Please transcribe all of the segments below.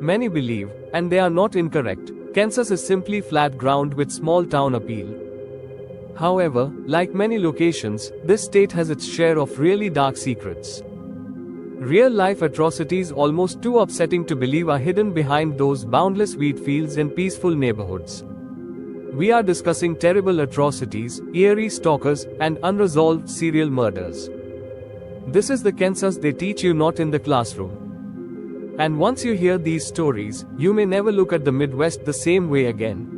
Many believe, and they are not incorrect, Kansas is simply flat ground with small town appeal. However, like many locations, this state has its share of really dark secrets. Real-life atrocities almost too upsetting to believe are hidden behind those boundless wheat fields and peaceful neighborhoods. We are discussing terrible atrocities, eerie stalkers, and unresolved serial murders. This is the Kansas they teach you not in the classroom. And once you hear these stories, you may never look at the Midwest the same way again.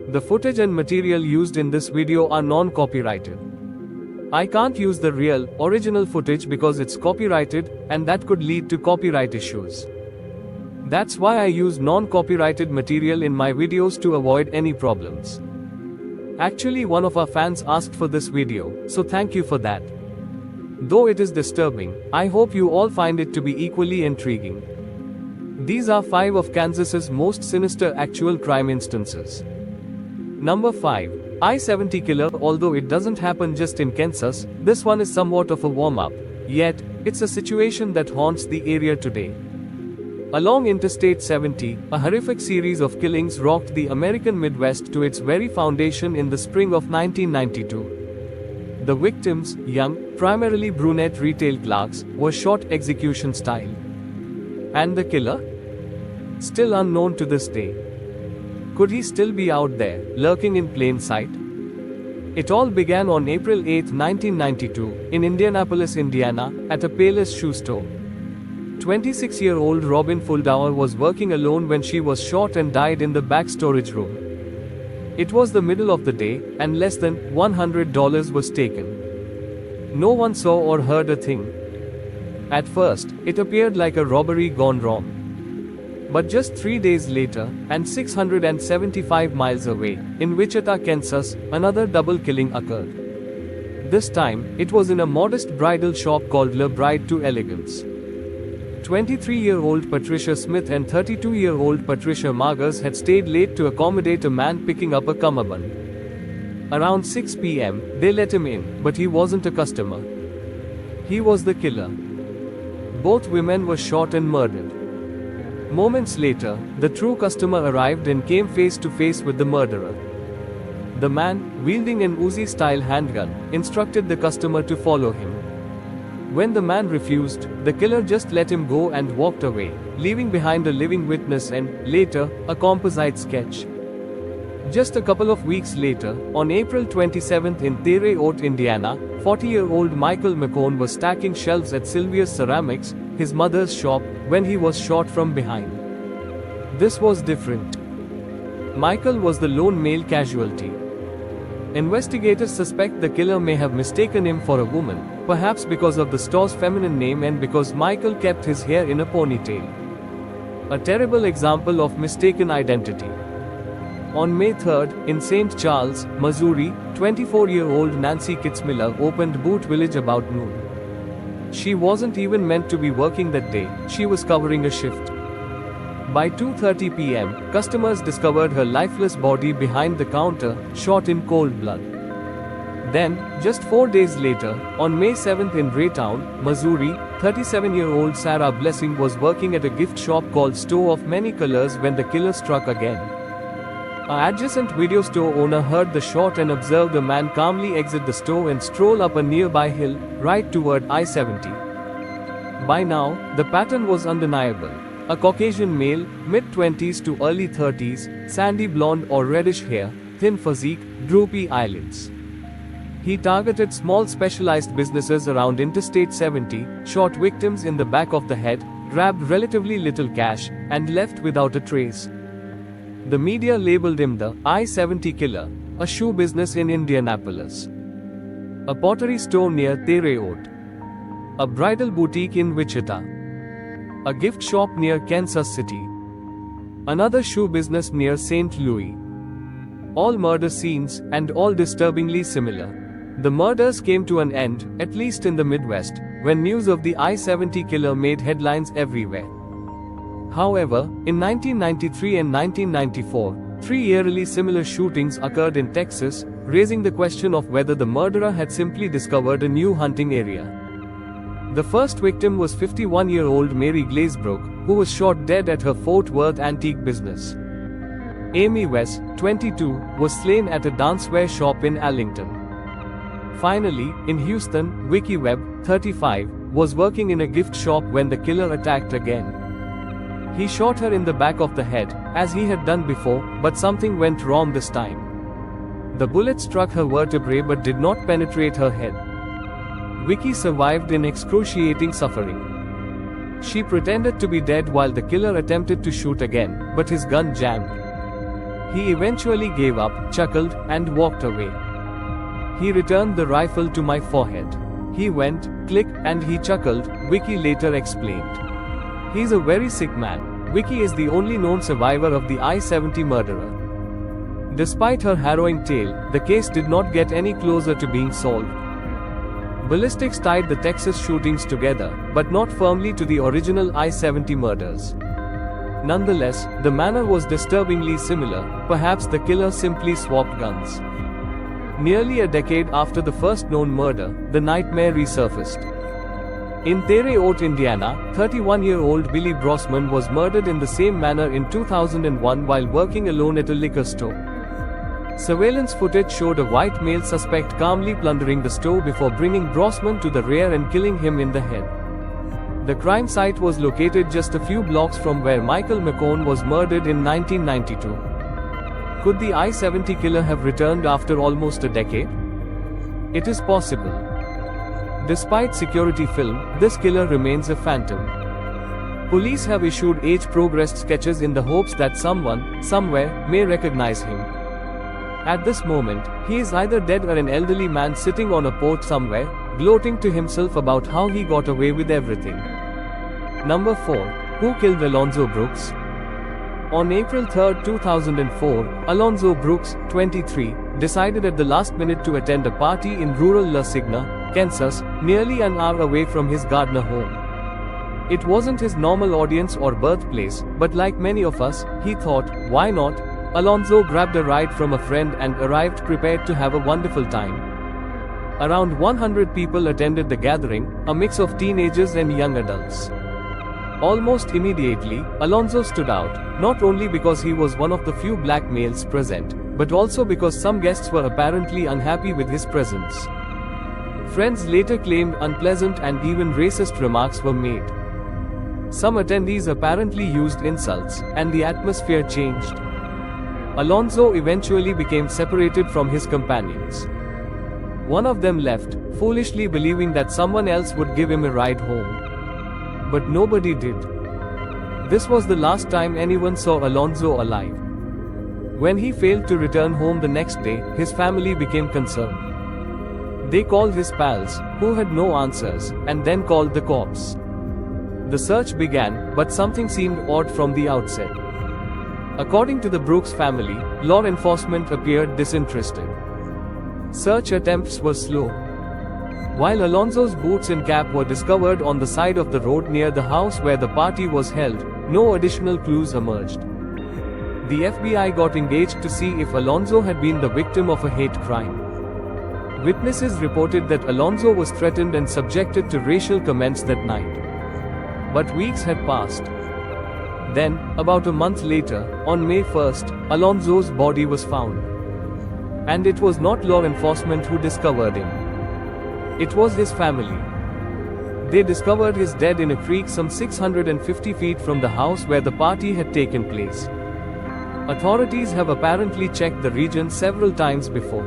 The footage and material used in this video are non-copyrighted. I can't use the real, original footage because it's copyrighted, and that could lead to copyright issues. That's why I use non-copyrighted material in my videos to avoid any problems. Actually, one of our fans asked for this video, so thank you for that. Though it is disturbing, I hope you all find it to be equally intriguing. These are 5 of Kansas's most sinister actual crime instances. Number 5. I-70 killer. Although it doesn't happen just in Kansas, this one is somewhat of a warm-up. Yet, it's a situation that haunts the area today. Along Interstate 70, a horrific series of killings rocked the American Midwest to its very foundation in the spring of 1992. The victims, young, primarily brunette retail clerks, were shot execution style. And the killer? Still unknown to this day. Could he still be out there, lurking in plain sight? It all began on April 8, 1992, in Indianapolis, Indiana, at a Payless shoe store. 26-year-old Robin Fuldauer was working alone when she was shot and died in the back storage room. It was the middle of the day, and less than $100 was taken. No one saw or heard a thing. At first, it appeared like a robbery gone wrong. But just 3 days later, and 675 miles away, in Wichita, Kansas, another double killing occurred. This time, it was in a modest bridal shop called Le Bride to Elegance. 23-year-old Patricia Smith and 32-year-old Patricia Margers had stayed late to accommodate a man picking up a cummerbund. Around 6 p.m., they let him in, but he wasn't a customer. He was the killer. Both women were shot and murdered. Moments later, the true customer arrived and came face to face with the murderer. The man, wielding an Uzi-style handgun, instructed the customer to follow him. When the man refused, the killer just let him go and walked away, leaving behind a living witness and, later, a composite sketch. Just a couple of weeks later, on April 27 in Terre Haute, Indiana, 40-year-old Michael McCone was stacking shelves at Sylvia's Ceramics, his mother's shop, when he was shot from behind. This was different. Michael was the lone male casualty. Investigators suspect the killer may have mistaken him for a woman, perhaps because of the store's feminine name and because Michael kept his hair in a ponytail. A terrible example of mistaken identity. On May 3, in St. Charles, Missouri, 24-year-old Nancy Kitzmiller opened Boot Village about noon. She wasn't even meant to be working that day, she was covering a shift. By 2:30 p.m., customers discovered her lifeless body behind the counter, shot in cold blood. Then, just 4 days later, on May 7 in Raytown, Missouri, 37-year-old Sarah Blessing was working at a gift shop called Store of Many Colors when the killer struck again. An adjacent video store owner heard the shot and observed a man calmly exit the store and stroll up a nearby hill, right toward I-70. By now, the pattern was undeniable. A Caucasian male, mid-20s to early 30s, sandy blonde or reddish hair, thin physique, droopy eyelids. He targeted small specialized businesses around Interstate 70, shot victims in the back of the head, grabbed relatively little cash, and left without a trace. The media labeled him the I-70 killer, a shoe business in Indianapolis, a pottery store near Terre Haute, a bridal boutique in Wichita, a gift shop near Kansas City, another shoe business near St. Louis. All murder scenes, and all disturbingly similar. The murders came to an end, at least in the Midwest, when news of the I-70 killer made headlines everywhere. However, in 1993 and 1994, 3 eerily similar shootings occurred in Texas, raising the question of whether the murderer had simply discovered a new hunting area. The first victim was 51-year-old Mary Glazebrook, who was shot dead at her Fort Worth antique business. Amy West, 22, was slain at a dancewear shop in Arlington. Finally, in Houston, Vicky Webb, 35, was working in a gift shop when the killer attacked again. He shot her in the back of the head, as he had done before, but something went wrong this time. The bullet struck her vertebrae but did not penetrate her head. Vicky survived in excruciating suffering. She pretended to be dead while the killer attempted to shoot again, but his gun jammed. He eventually gave up, chuckled, and walked away. He returned the rifle to my forehead. He went, click, and he chuckled, Vicky later explained. He's a very sick man. Vicky is the only known survivor of the I-70 murderer. Despite her harrowing tale, the case did not get any closer to being solved. Ballistics tied the Texas shootings together, but not firmly to the original I-70 murders. Nonetheless, the manner was disturbingly similar, perhaps the killer simply swapped guns. Nearly a decade after the first known murder, the nightmare resurfaced. In Terre Haute, Indiana, 31-year-old Billy Brosman was murdered in the same manner in 2001 while working alone at a liquor store. Surveillance footage showed a white male suspect calmly plundering the store before bringing Brosman to the rear and killing him in the head. The crime site was located just a few blocks from where Michael McCone was murdered in 1992. Could the I-70 killer have returned after almost a decade? It is possible. Despite security film, this killer remains a phantom. Police have issued age-progressed sketches in the hopes that someone, somewhere, may recognize him. At this moment, he is either dead or an elderly man sitting on a porch somewhere, gloating to himself about how he got away with everything. Number 4. Who killed Alonzo Brooks? On April 3, 2004, Alonzo Brooks, 23, decided at the last minute to attend a party in rural La Signa, Kansas, nearly an hour away from his Gardner home. It wasn't his normal audience or birthplace, but like many of us, he thought, why not? Alonzo grabbed a ride from a friend and arrived prepared to have a wonderful time. Around 100 people attended the gathering, a mix of teenagers and young adults. Almost immediately, Alonzo stood out, not only because he was one of the few black males present, but also because some guests were apparently unhappy with his presence. Friends later claimed unpleasant and even racist remarks were made. Some attendees apparently used insults, and the atmosphere changed. Alonzo eventually became separated from his companions. One of them left, foolishly believing that someone else would give him a ride home. But nobody did. This was the last time anyone saw Alonzo alive. When he failed to return home the next day, his family became concerned. They called his pals, who had no answers, and then called the cops. The search began, but something seemed odd from the outset. According to the Brooks family, law enforcement appeared disinterested. Search attempts were slow. While Alonzo's boots and cap were discovered on the side of the road near the house where the party was held, no additional clues emerged. The FBI got engaged to see if Alonzo had been the victim of a hate crime. Witnesses reported that Alonzo was threatened and subjected to racial comments that night. But weeks had passed. Then, about a month later, on May 1st, Alonzo's body was found. And it was not law enforcement who discovered him. It was his family. They discovered his dead in a creek some 650 feet from the house where the party had taken place. Authorities have apparently checked the region several times before.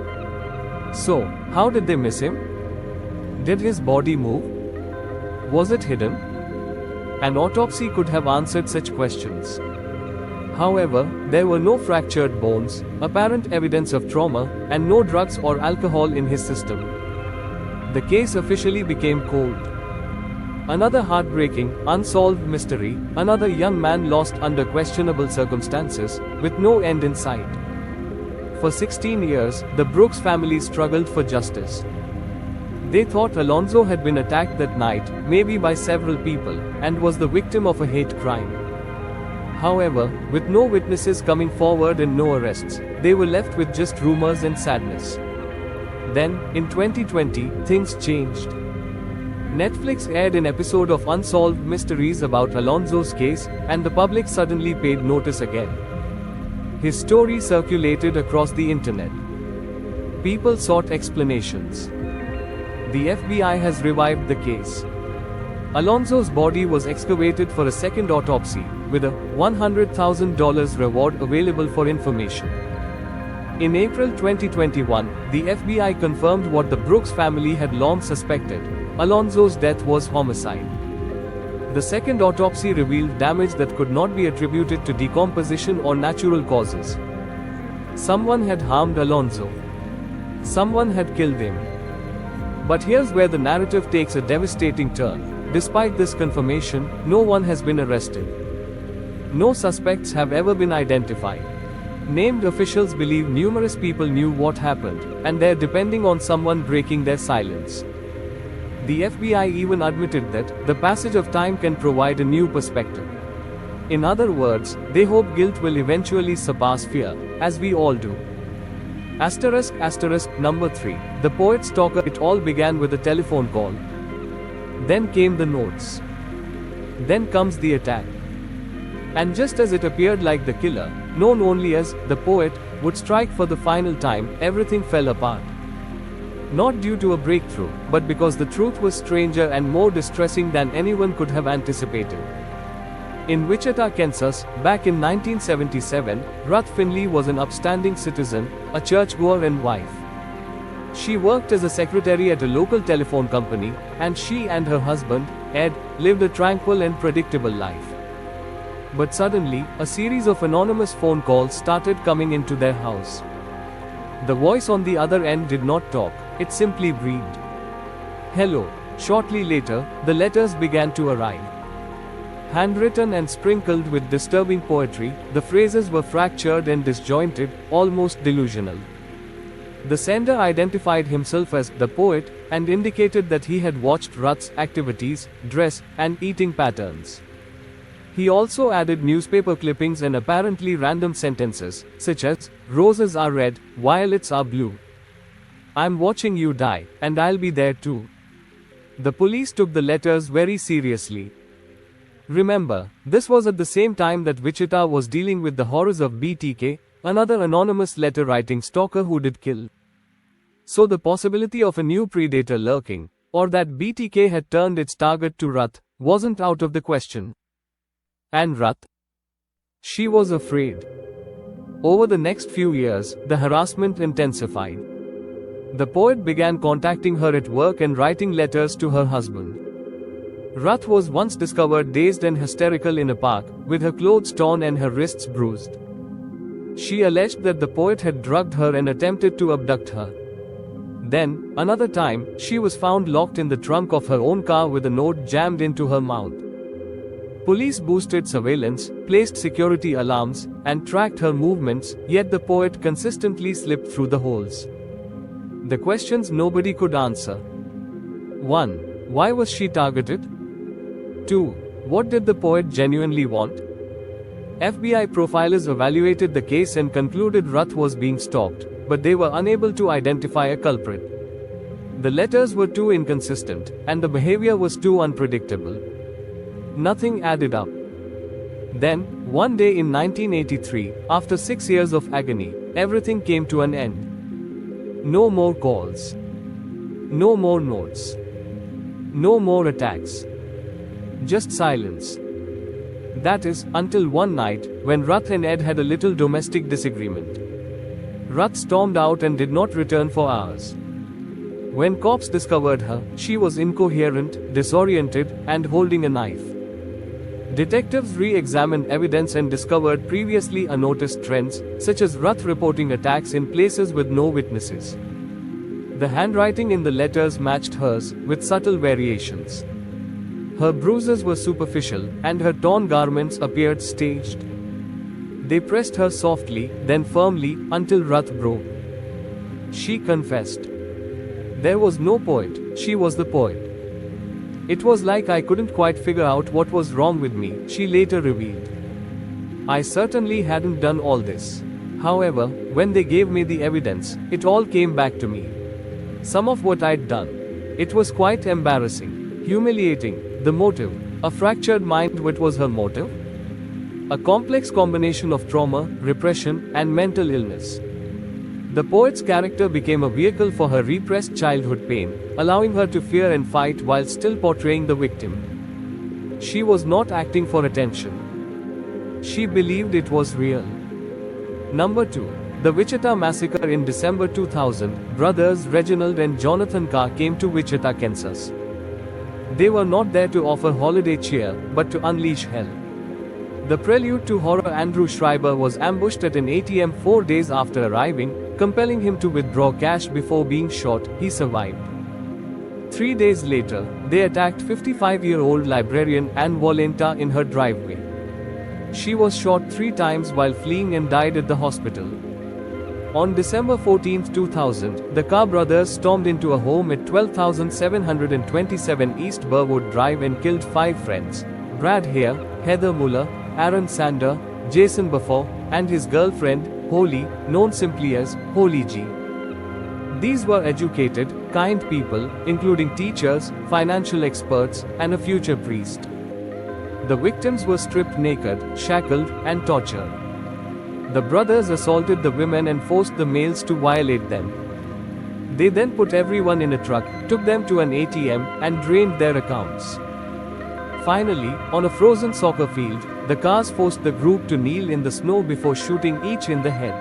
So, how did they miss him? Did his body move? Was it hidden? An autopsy could have answered such questions. However, there were no fractured bones, apparent evidence of trauma, and no drugs or alcohol in his system. The case officially became cold. Another heartbreaking, unsolved mystery, another young man lost under questionable circumstances, with no end in sight. For 16 years, the Brooks family struggled for justice. They thought Alonzo had been attacked that night, maybe by several people, and was the victim of a hate crime. However, with no witnesses coming forward and no arrests, they were left with just rumors and sadness. Then, in 2020, things changed. Netflix aired an episode of Unsolved Mysteries about Alonzo's case, and the public suddenly paid notice again. His story circulated across the internet. People sought explanations. The FBI has revived the case. Alonzo's body was excavated for a second autopsy, with a $100,000 reward available for information. In April 2021, the FBI confirmed what the Brooks family had long suspected: Alonzo's death was homicide. The second autopsy revealed damage that could not be attributed to decomposition or natural causes. Someone had harmed Alonzo. Someone had killed him. But here's where the narrative takes a devastating turn. Despite this confirmation, no one has been arrested. No suspects have ever been identified. Named officials believe numerous people knew what happened, and they're depending on someone breaking their silence. The FBI even admitted that the passage of time can provide a new perspective. In other words, they hope guilt will eventually surpass fear, as we all do. Number 3. The poet stalker. It all began with a telephone call. Then came the notes. Then comes the attack. And just as it appeared like the killer, known only as the poet, would strike for the final time, everything fell apart. Not due to a breakthrough, but because the truth was stranger and more distressing than anyone could have anticipated. In Wichita, Kansas, back in 1977, Ruth Finley was an upstanding citizen, a churchgoer and wife. She worked as a secretary at a local telephone company, and she and her husband, Ed, lived a tranquil and predictable life. But suddenly, a series of anonymous phone calls started coming into their house. The voice on the other end did not talk, it simply breathed. Hello. Shortly later, the letters began to arrive. Handwritten and sprinkled with disturbing poetry, the phrases were fractured and disjointed, almost delusional. The sender identified himself as the poet and indicated that he had watched Ruth's activities, dress, and eating patterns. He also added newspaper clippings and apparently random sentences, such as, "Roses are red, violets are blue. I'm watching you die, and I'll be there too." The police took the letters very seriously. Remember, this was at the same time that Wichita was dealing with the horrors of BTK, another anonymous letter-writing stalker who did kill. So the possibility of a new predator lurking, or that BTK had turned its target to Ruth, wasn't out of the question. And Ruth? She was afraid. Over the next few years, the harassment intensified. The poet began contacting her at work and writing letters to her husband. Ruth was once discovered dazed and hysterical in a park, with her clothes torn and her wrists bruised. She alleged that the poet had drugged her and attempted to abduct her. Then, another time, she was found locked in the trunk of her own car with a note jammed into her mouth. Police boosted surveillance, placed security alarms, and tracked her movements, yet the poet consistently slipped through the holes. The questions nobody could answer. 1. Why was she targeted? 2. What did the poet genuinely want? FBI profilers evaluated the case and concluded Ruth was being stalked, but they were unable to identify a culprit. The letters were too inconsistent, and the behavior was too unpredictable. Nothing added up. Then, one day in 1983, after 6 years of agony, everything came to an end. No more calls. No more notes. No more attacks. Just silence. That is, until one night, when Ruth and Ed had a little domestic disagreement. Ruth stormed out and did not return for hours. When cops discovered her, she was incoherent, disoriented, and holding a knife. Detectives re-examined evidence and discovered previously unnoticed trends, such as Ruth reporting attacks in places with no witnesses. The handwriting in the letters matched hers, with subtle variations. Her bruises were superficial, and her torn garments appeared staged. They pressed her softly, then firmly, until Ruth broke. She confessed. There was no poet, she was the poet. It was like I couldn't quite figure out what was wrong with me, she later revealed. I certainly hadn't done all this. However, when they gave me the evidence, it all came back to me. Some of what I'd done. It was quite embarrassing. Humiliating. The motive. A fractured mind. What was her motive? A complex combination of trauma, repression, and mental illness. The poet's character became a vehicle for her repressed childhood pain, allowing her to fear and fight while still portraying the victim. She was not acting for attention. She believed it was real. Number 2. The Wichita Massacre. In December 2000, brothers Reginald and Jonathan Carr came to Wichita, Kansas. They were not there to offer holiday cheer, but to unleash hell. The prelude to horror. Andrew Schreiber was ambushed at an ATM 4 days after arriving, compelling him to withdraw cash before being shot. He survived. 3 days later, they attacked 55-year-old librarian Anne Volenta in her driveway. She was shot 3 times while fleeing and died at the hospital. On December 14, 2000, the Carr brothers stormed into a home at 12,727 East Burwood Drive and killed 5 friends: Brad Hare, Heather Muller, Aaron Sander, Jason Buffer, and his girlfriend, Holly, known simply as Holly G. These were educated, kind people, including teachers, financial experts, and a future priest. The victims were stripped naked, shackled, and tortured. The brothers assaulted the women and forced the males to violate them. They then put everyone in a truck, took them to an ATM, and drained their accounts. Finally, on a frozen soccer field, the Carrs forced the group to kneel in the snow before shooting each in the head.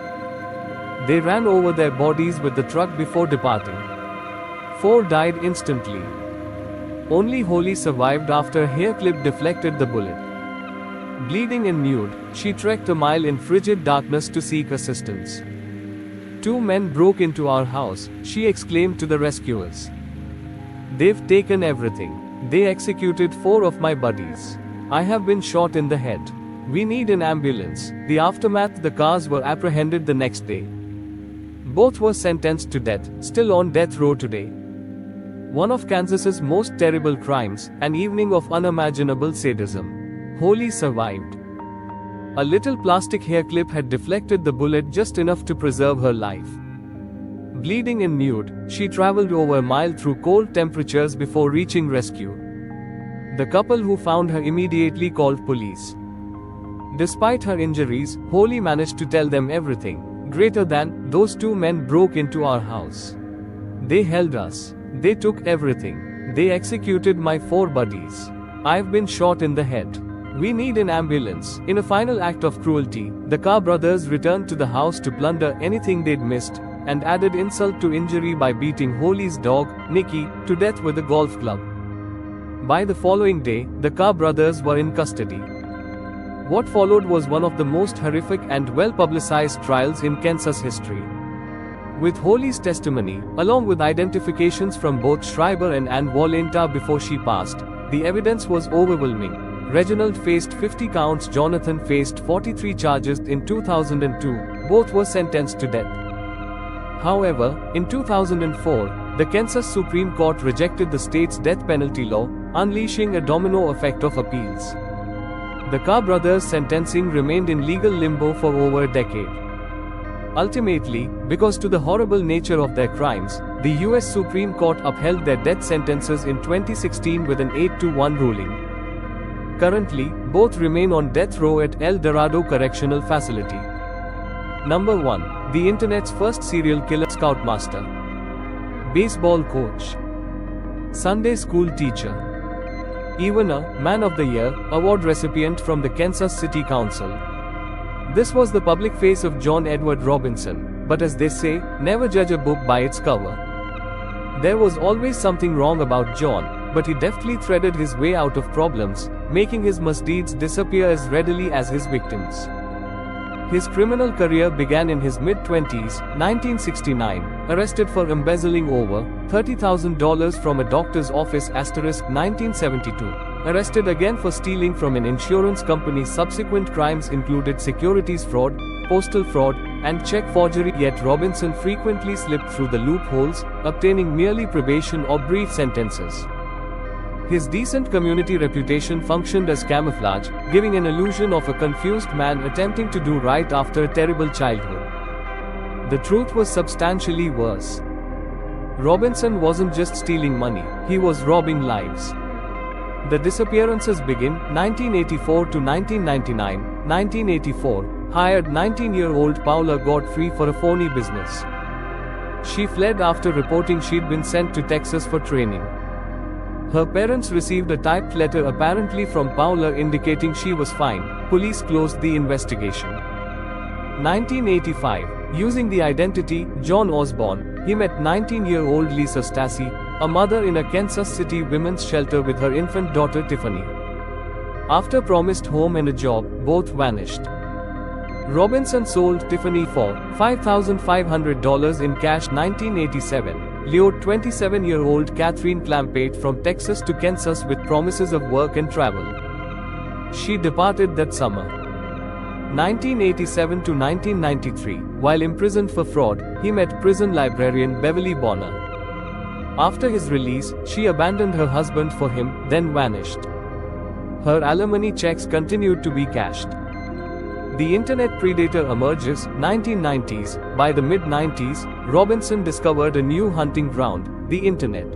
They ran over their bodies with the truck before departing. 4 died instantly. Only Holly survived after a hair clip deflected the bullet. Bleeding and nude, she trekked a mile in frigid darkness to seek assistance. 2 men broke into our house, she exclaimed to the rescuers. They've taken everything. They executed 4 of my buddies. I have been shot in the head. We need an ambulance. The aftermath. The Carrs were apprehended the next day. Both were sentenced to death, still on death row today. One of Kansas's most terrible crimes, an evening of unimaginable sadism. Holly survived. A little plastic hair clip had deflected the bullet just enough to preserve her life. Bleeding and nude, she traveled over a mile through cold temperatures before reaching rescue. The couple who found her immediately called police. Despite her injuries, Holly managed to tell them everything. Greater than, those 2 men broke into our house. They held us. They took everything. They executed my 4 buddies. I've been shot in the head. We need an ambulance. In a final act of cruelty, the Carr brothers returned to the house to plunder anything they'd missed, and added insult to injury by beating Holly's dog, Nikki, to death with a golf club. By the following day, the Carr brothers were in custody. What followed was one of the most horrific and well-publicized trials in Kansas history. With Holly's testimony, along with identifications from both Schreiber and Anne Volenta before she passed, the evidence was overwhelming. Reginald faced 50 counts, Jonathan faced 43 charges in 2002, both were sentenced to death. However, in 2004, the Kansas Supreme Court rejected the state's death penalty law, unleashing a domino effect of appeals. The Carr brothers' sentencing remained in legal limbo for over a decade. Ultimately, because to the horrible nature of their crimes, the US Supreme Court upheld their death sentences in 2016 with an 8-1 ruling. Currently, both remain on death row at El Dorado Correctional Facility. Number 1. The Internet's first serial killer. Scoutmaster. Baseball coach. Sunday school teacher. Even a Man of the Year award recipient from the Kansas City Council. This was the public face of John Edward Robinson, but as they say, never judge a book by its cover. There was always something wrong about John, but he deftly threaded his way out of problems, making his misdeeds disappear as readily as his victims. His criminal career began in his mid-20s, 1969, arrested for embezzling over $30,000 from a doctor's office. 1972, arrested again for stealing from an insurance company. Subsequent crimes included securities fraud, postal fraud, and check forgery, yet Robinson frequently slipped through the loopholes, obtaining merely probation or brief sentences. His decent community reputation functioned as camouflage, giving an illusion of a confused man attempting to do right after a terrible childhood. The truth was substantially worse. Robinson wasn't just stealing money, he was robbing lives. The disappearances begin 1984 to 1999. 1984, hired 19-year-old Paula Godfrey for a phony business. She fled after reporting she'd been sent to Texas for training. Her parents received a typed letter apparently from Paula indicating she was fine. Police closed the investigation. 1985, using the identity John Osborne, he met 19-year-old Lisa Stassi, a mother in a Kansas City women's shelter with her infant daughter Tiffany. After promised home and a job, both vanished. Robinson sold Tiffany for $5,500 in cash. 1987, lured 27-year-old Catherine Clampett from Texas to Kansas with promises of work and travel. She departed that summer. 1987 to 1993, while imprisoned for fraud, he met prison librarian Beverly Bonner. After his release, she abandoned her husband for him, then vanished. Her alimony checks continued to be cashed. The internet predator emerges. 1990s. By the mid-90s, Robinson discovered a new hunting ground, the internet.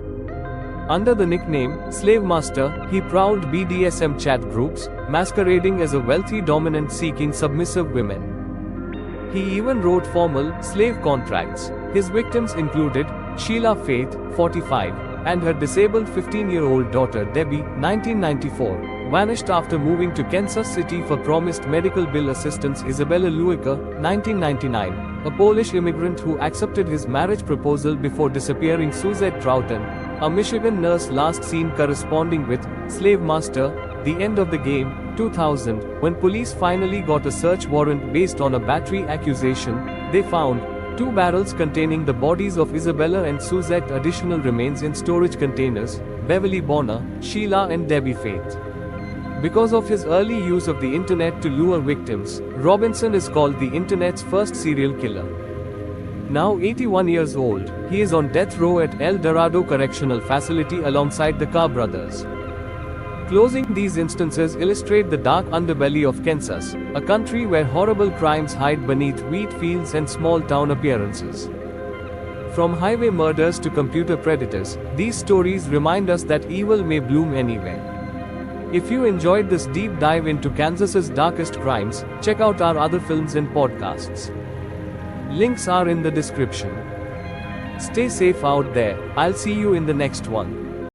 Under the nickname Slave Master, he prowled BDSM chat groups, masquerading as a wealthy dominant seeking submissive women. He even wrote formal slave contracts. His victims included Sheila Faith, 45, and her disabled 15-year-old daughter Debbie, 1994, vanished after moving to Kansas City for promised medical bill assistance. Isabella Luica, 1999, a Polish immigrant who accepted his marriage proposal before disappearing. Suzette Troughton, a Michigan nurse last seen corresponding with Slave Master. The end of the game, 2000, when police finally got a search warrant based on a battery accusation, they found 2 barrels containing the bodies of Isabella and Suzette. Additional remains in storage containers, Beverly Bonner, Sheila and Debbie Faith. Because of his early use of the internet to lure victims, Robinson is called the internet's first serial killer. Now 81 years old, he is on death row at El Dorado Correctional Facility alongside the Carr brothers. Closing, these instances illustrate the dark underbelly of Kansas, a country where horrible crimes hide beneath wheat fields and small-town appearances. From highway murders to computer predators, these stories remind us that evil may bloom anywhere. If you enjoyed this deep dive into Kansas's darkest crimes, check out our other films and podcasts. Links are in the description. Stay safe out there. I'll see you in the next one.